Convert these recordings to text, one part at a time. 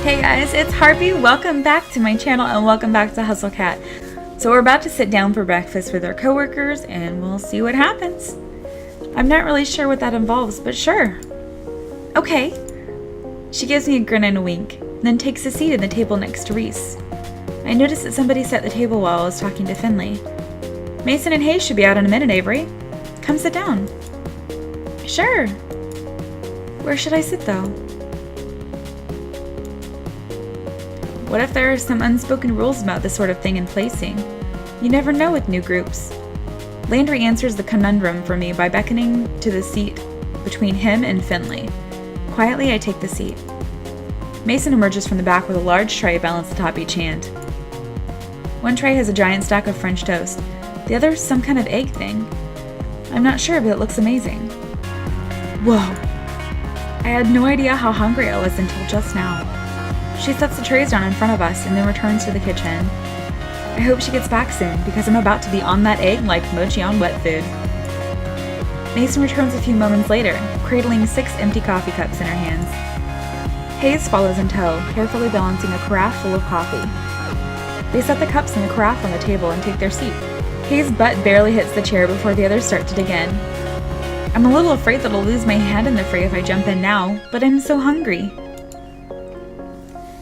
Hey guys, it's Harvey. Welcome back to my channel and welcome back to Hustle Cat. So we're about to sit down for breakfast with our coworkers and we'll see what happens. I'm not really sure what that involves, but sure. Okay. She gives me a grin and a wink, then takes a seat at the table next to Reese. I notice that somebody set the table while I was talking to Finley. Mason and Hayes should be out in a minute, Avery. Come sit down. Sure. Where should I sit though? What if there are some unspoken rules about this sort of thing in placing? You never know with new groups. Landry answers the conundrum for me by beckoning to the seat between him and Finley. Quietly, I take the seat. Mason emerges from the back with a large tray balanced atop each hand. One tray has a giant stack of French toast. The other is some kind of egg thing. I'm not sure, but it looks amazing. Whoa! I had no idea how hungry I was until just now. She sets the trays down in front of us and then returns to the kitchen. I hope she gets back soon because I'm about to be on that egg like mochi on wet food. Mason returns a few moments later, cradling 6 empty coffee cups in her hands. Hayes follows in tow, carefully balancing a carafe full of coffee. They set the cups and the carafe on the table and take their seat. Hayes' butt barely hits the chair before the others start to dig in. I'm a little afraid that I'll lose my hand in the fray if I jump in now, but I'm so hungry.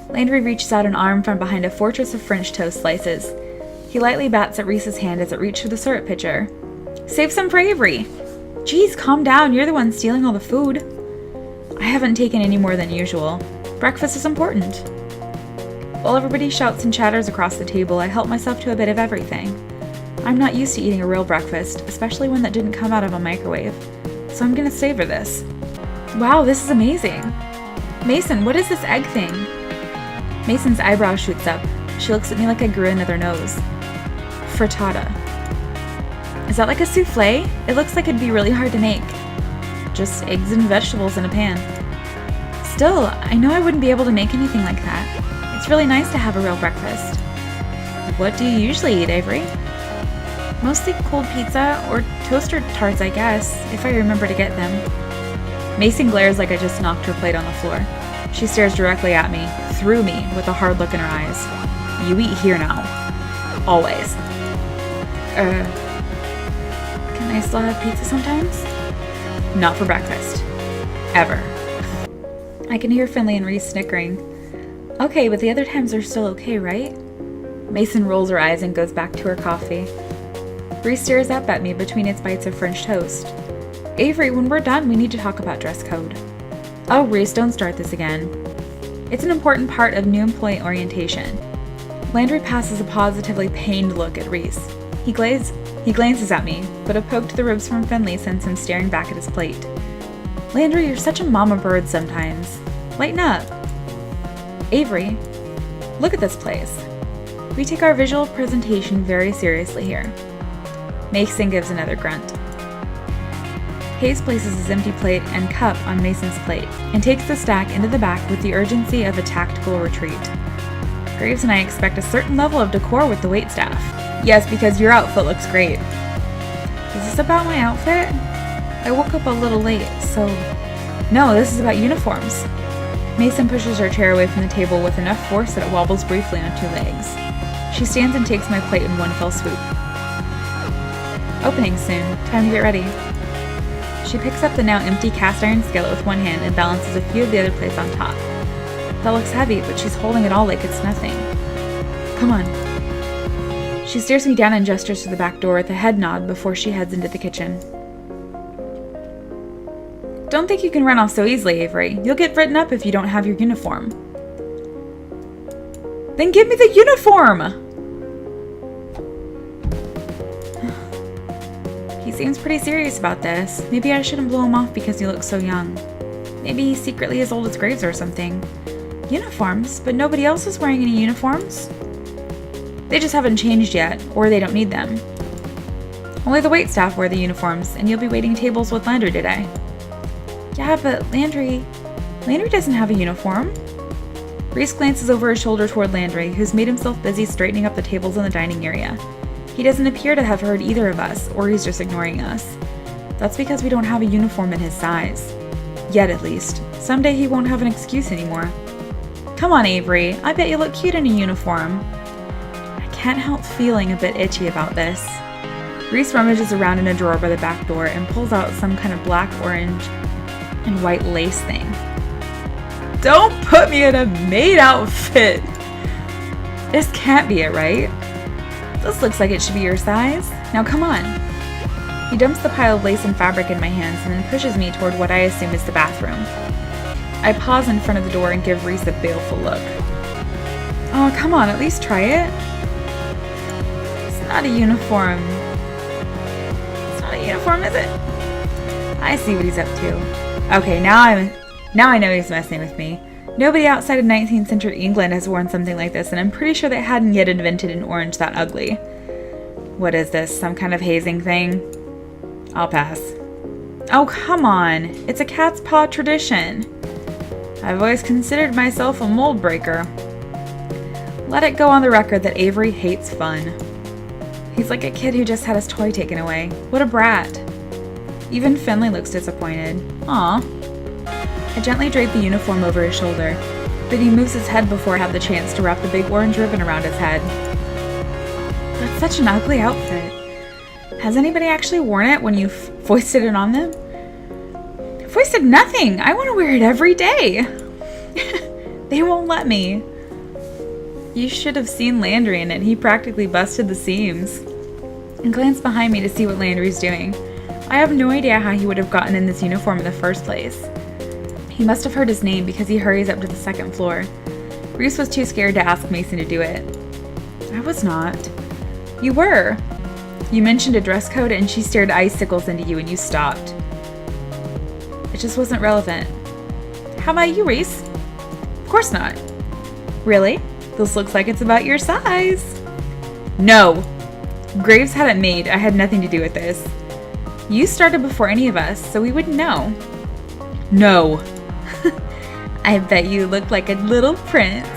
Landry reaches out an arm from behind a fortress of French toast slices. He lightly bats at Reese's hand as it reaches for the syrup pitcher. Save some for Avery! Geez, calm down, you're the one stealing all the food. I haven't taken any more than usual. Breakfast is important. While everybody shouts and chatters across the table, I help myself to a bit of everything. I'm not used to eating a real breakfast, especially one that didn't come out of a microwave, so I'm gonna savor this. Wow, this is amazing! Mason, what is this egg thing? Mason's eyebrow shoots up. She looks at me like I grew another nose. Frittata. Is that like a souffle? It looks like it'd be really hard to make. Just eggs and vegetables in a pan. Still, I know I wouldn't be able to make anything like that. It's really nice to have a real breakfast. What do you usually eat, Avery? Mostly cold pizza or toaster tarts, I guess, if I remember to get them. Mason glares like I just knocked her plate on the floor. She stares directly at me, through me, with a hard look in her eyes. You eat here now. Always. Can I still have pizza sometimes? Not for breakfast. Ever. I can hear Finley and Reese snickering. Okay, but the other times are still okay, right? Mason rolls her eyes and goes back to her coffee. Reese stares up at me between its bites of French toast. Avery, when we're done, we need to talk about dress code. Oh, Reese, don't start this again. It's an important part of new employee orientation. Landry passes a positively pained look at Reese. He glances at me, but a poke to the ribs from Finley sends him staring back at his plate. Landry, you're such a mama bird sometimes. Lighten up. Avery, look at this place. We take our visual presentation very seriously here. Mason gives another grunt. Hayes places his empty plate and cup on Mason's plate and takes the stack into the back with the urgency of a tactical retreat. Graves and I expect a certain level of decor with the waitstaff. Yes, because your outfit looks great. Is this about my outfit? I woke up a little late, so... No, this is about uniforms. Mason pushes her chair away from the table with enough force that it wobbles briefly on 2 legs. She stands and takes my plate in one fell swoop. Opening soon. Time to get ready. She picks up the now empty cast iron skillet with one hand and balances a few of the other plates on top. That looks heavy, but she's holding it all like it's nothing. Come on. She stares me down and gestures to the back door with a head nod before she heads into the kitchen. Don't think you can run off so easily, Avery. You'll get written up if you don't have your uniform. Then give me the uniform! He seems pretty serious about this. Maybe I shouldn't blow him off because he looks so young. Maybe he's secretly as old as Graves or something. Uniforms? But nobody else is wearing any uniforms? They just haven't changed yet, or they don't need them. Only the waitstaff wear the uniforms, and you'll be waiting tables with Landry today. Yeah, but Landry doesn't have a uniform. Reese glances over his shoulder toward Landry, who's made himself busy straightening up the tables in the dining area. He doesn't appear to have heard either of us, or he's just ignoring us. That's because we don't have a uniform in his size. Yet, at least. Someday he won't have an excuse anymore. Come on, Avery. I bet you look cute in a uniform. I can't help feeling a bit itchy about this. Reese rummages around in a drawer by the back door and pulls out some kind of black, orange, and white lace thing. Don't put me in a maid outfit! This can't be it, right? This looks like it should be your size. Now come on. He dumps the pile of lace and fabric in my hands and then pushes me toward what I assume is the bathroom. I pause in front of the door and give Reese a baleful look. Oh, come on, at least try it. It's not a uniform. It's not a uniform, is it? I see what he's up to. Okay, now I know he's messing with me. Nobody outside of 19th century England has worn something like this, and I'm pretty sure they hadn't yet invented an orange that ugly. What is this, some kind of hazing thing? I'll pass. Oh, come on. It's a cat's paw tradition. I've always considered myself a mold breaker. Let it go on the record that Avery hates fun. He's like a kid who just had his toy taken away. What a brat. Even Finley looks disappointed. Aw. I gently drape the uniform over his shoulder, but he moves his head before I have the chance to wrap the big orange ribbon around his head. That's such an ugly outfit. Has anybody actually worn it when you foisted it on them? Foisted nothing! I want to wear it every day! They won't let me. You should have seen Landry in it. He practically busted the seams. I glance behind me to see what Landry's doing. I have no idea how he would have gotten in this uniform in the first place. He must have heard his name because he hurries up to the second floor. Reese was too scared to ask Mason to do it. I was not. You were. You mentioned a dress code and she stared icicles into you and you stopped. It just wasn't relevant. How about you, Reese? Of course not. Really? This looks like it's about your size. No. Graves had it made. I had nothing to do with this. You started before any of us, so we wouldn't know. No. I bet you look like a little prince.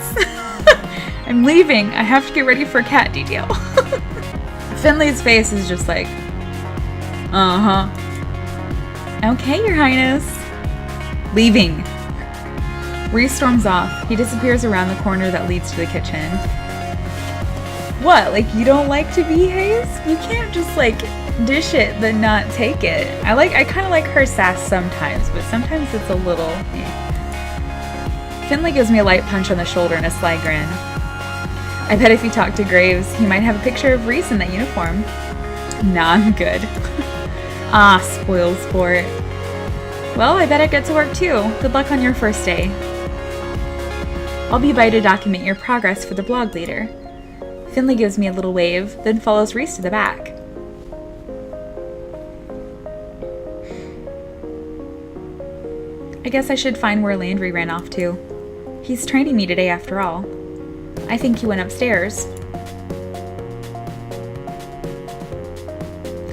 I'm leaving. I have to get ready for cat detail. Finley's face is just like, uh-huh. Okay, Your Highness. Leaving. Reese storms off. He disappears around the corner that leads to the kitchen. What, like you don't like to be Hayes? You can't just like dish it then not take it. I kind of like her sass sometimes, but sometimes it's a little Finley gives me a light punch on the shoulder and a sly grin. I bet if you talk to Graves, he might have a picture of Reese in that uniform. Nah, I'm good. Ah, spoiled sport. Well, I better get to work too. Good luck on your first day. I'll be by to document your progress for the blog later. Finley gives me a little wave, then follows Reese to the back. I guess I should find where Landry ran off to. He's training me today after all. I think he went upstairs.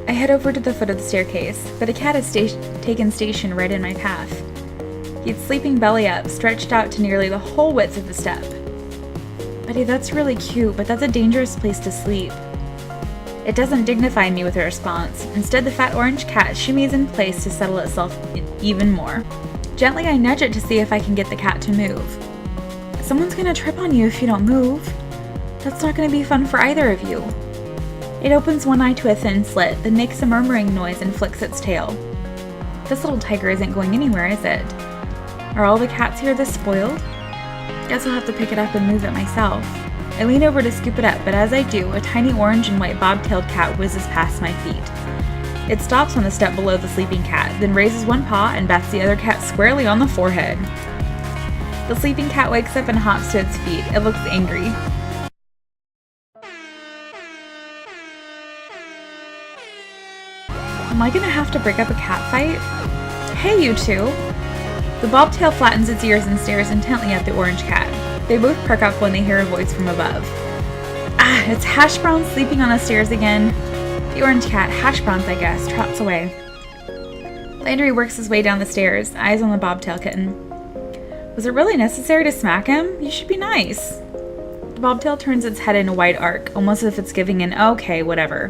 I head over to the foot of the staircase, but a cat has taken station right in my path. He's sleeping belly up, stretched out to nearly the whole width of the step. Buddy, that's really cute, but that's a dangerous place to sleep. It doesn't dignify me with a response. Instead, the fat orange cat shimmies in place to settle itself even more. Gently, I nudge it to see if I can get the cat to move. Someone's gonna trip on you if you don't move. That's not gonna be fun for either of you. It opens one eye to a thin slit, then makes a murmuring noise and flicks its tail. This little tiger isn't going anywhere, is it? Are all the cats here this spoiled? Guess I'll have to pick it up and move it myself. I lean over to scoop it up, but as I do, a tiny orange and white bobtailed cat whizzes past my feet. It stops on the step below the sleeping cat, then raises one paw and bats the other cat squarely on the forehead. The sleeping cat wakes up and hops to its feet. It looks angry. Am I gonna have to break up a cat fight? Hey, you two! The bobtail flattens its ears and stares intently at the orange cat. They both perk up when they hear a voice from above. Ah, it's Hash Brown sleeping on the stairs again. The orange cat, Hash Browns I guess, trots away. Landry works his way down the stairs, eyes on the bobtail kitten. Was it really necessary to smack him? You should be nice. The bobtail turns its head in a wide arc, almost as if it's giving an okay, whatever.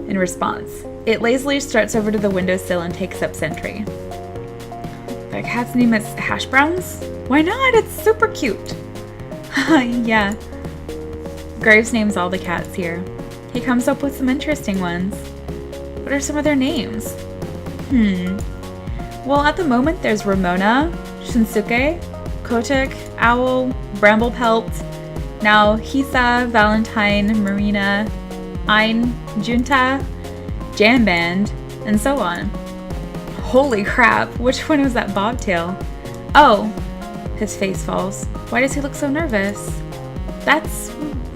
In response, it lazily struts over to the windowsill and takes up sentry. The cat's name is Hash Browns? Why not? It's super cute. Yeah. Graves names all the cats here. He comes up with some interesting ones. What are some of their names? Well, at the moment there's Ramona, Shinsuke, Kotick, Owl, Bramblepelt, now Hisa, Valentine, Marina, Ein, Junta, Jam Band, and so on. Holy crap, which one was that bobtail? Oh, his face falls. Why does he look so nervous?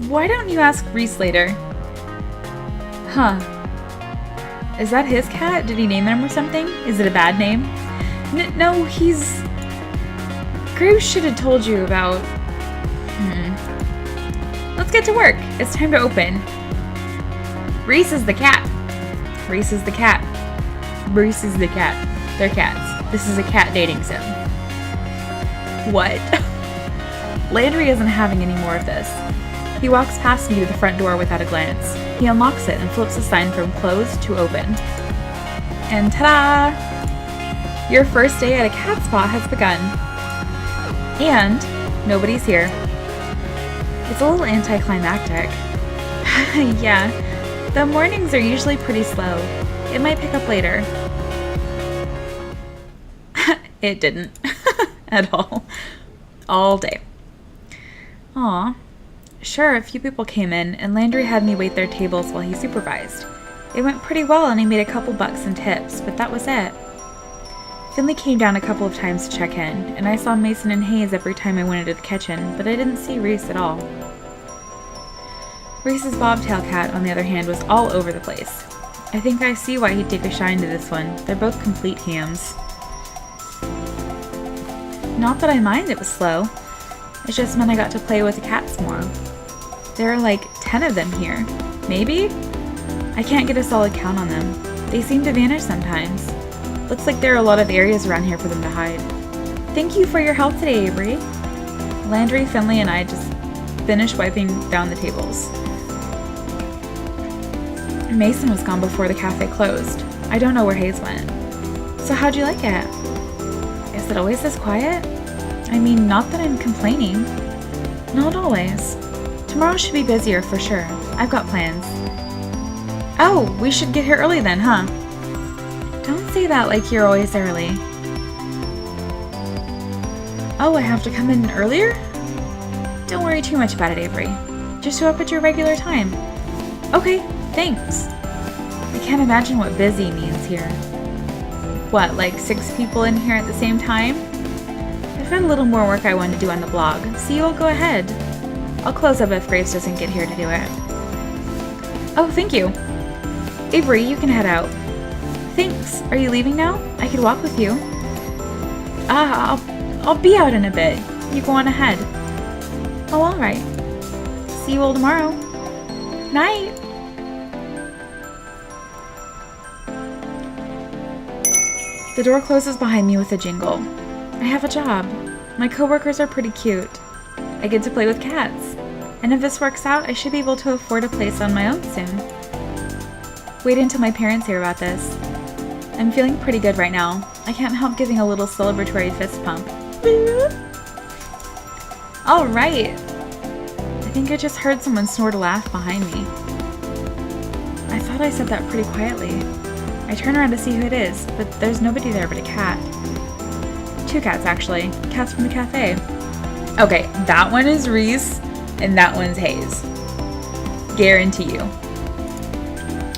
Why don't you ask Reese later? Huh. Is that his cat? Did he name him or something? Is it a bad name? No, he's... Graves should have told you about... Let's get to work. It's time to open. Reese is the cat. Reese is the cat. Reese is the cat. They're cats. This is a cat dating sim. What? Landry isn't having any more of this. He walks past me to the front door without a glance. He unlocks it and flips the sign from closed to open. And ta-da! Your first day at a cat spa has begun. And nobody's here. It's a little anticlimactic. Yeah, the mornings are usually pretty slow. It might pick up later. It didn't. At all. All day. Aw. Sure, a few people came in, and Landry had me wait their tables while he supervised. It went pretty well, and he made a couple bucks in tips, but that was it. Finley came down a couple of times to check in, and I saw Mason and Hayes every time I went into the kitchen, but I didn't see Reese at all. Reese's bobtail cat, on the other hand, was all over the place. I think I see why he'd take a shine to this one. They're both complete hams. Not that I mind it was slow. It just meant I got to play with the cats more. There are like 10 of them here. Maybe? I can't get a solid count on them. They seem to vanish sometimes. Looks like there are a lot of areas around here for them to hide. Thank you for your help today, Avery. Landry, Finley, and I just finished wiping down the tables. Mason was gone before the cafe closed. I don't know where Hayes went. So how'd you like it? Is it always this quiet? I mean, not that I'm complaining. Not always. Tomorrow should be busier for sure. I've got plans. Oh, we should get here early then, huh? Don't say that like you're always early. Oh, I have to come in earlier? Don't worry too much about it, Avery. Just show up at your regular time. Okay, thanks. I can't imagine what busy means here. What, like 6 people in here at the same time? I've got a little more work I want to do on the blog, so you all go ahead. I'll close up if Graves doesn't get here to do it. Oh, thank you. Avery, you can head out. Thanks. Are you leaving now? I could walk with you. I'll be out in a bit. You go on ahead. Oh, alright. See you all tomorrow. Night. The door closes behind me with a jingle. I have a job. My coworkers are pretty cute. I get to play with cats. And if this works out, I should be able to afford a place on my own soon. Wait until my parents hear about this. I'm feeling pretty good right now. I can't help giving a little celebratory fist pump. Alright! I think I just heard someone snort a laugh behind me. I thought I said that pretty quietly. I turn around to see who it is, but there's nobody there but a cat. 2 cats, actually. Cats from the cafe. Okay, that one is Reese, and that one's Hayes. Guarantee you.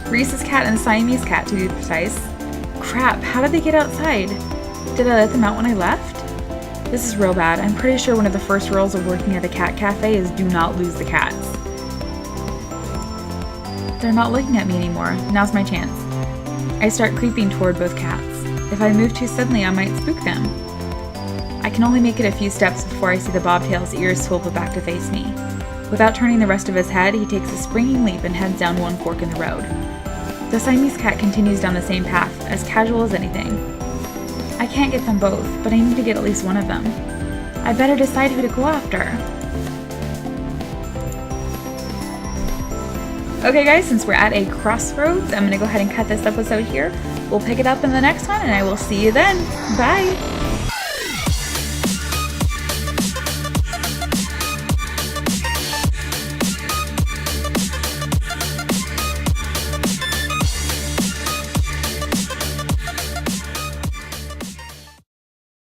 Reese's cat and Siamese cat, to be precise. Crap, how did they get outside? Did I let them out when I left? This is real bad. I'm pretty sure one of the first rules of working at a cat cafe is do not lose the cats. They're not looking at me anymore. Now's my chance. I start creeping toward both cats. If I move too suddenly, I might spook them. I can only make it a few steps before I see the bobtail's ears swivel back to face me. Without turning the rest of his head, he takes a springing leap and heads down one fork in the road. The Siamese cat continues down the same path, as casual as anything. I can't get them both, but I need to get at least one of them. I better decide who to go after. Okay guys, since we're at a crossroads, I'm going to go ahead and cut this episode here. We'll pick it up in the next one, and I will see you then. Bye!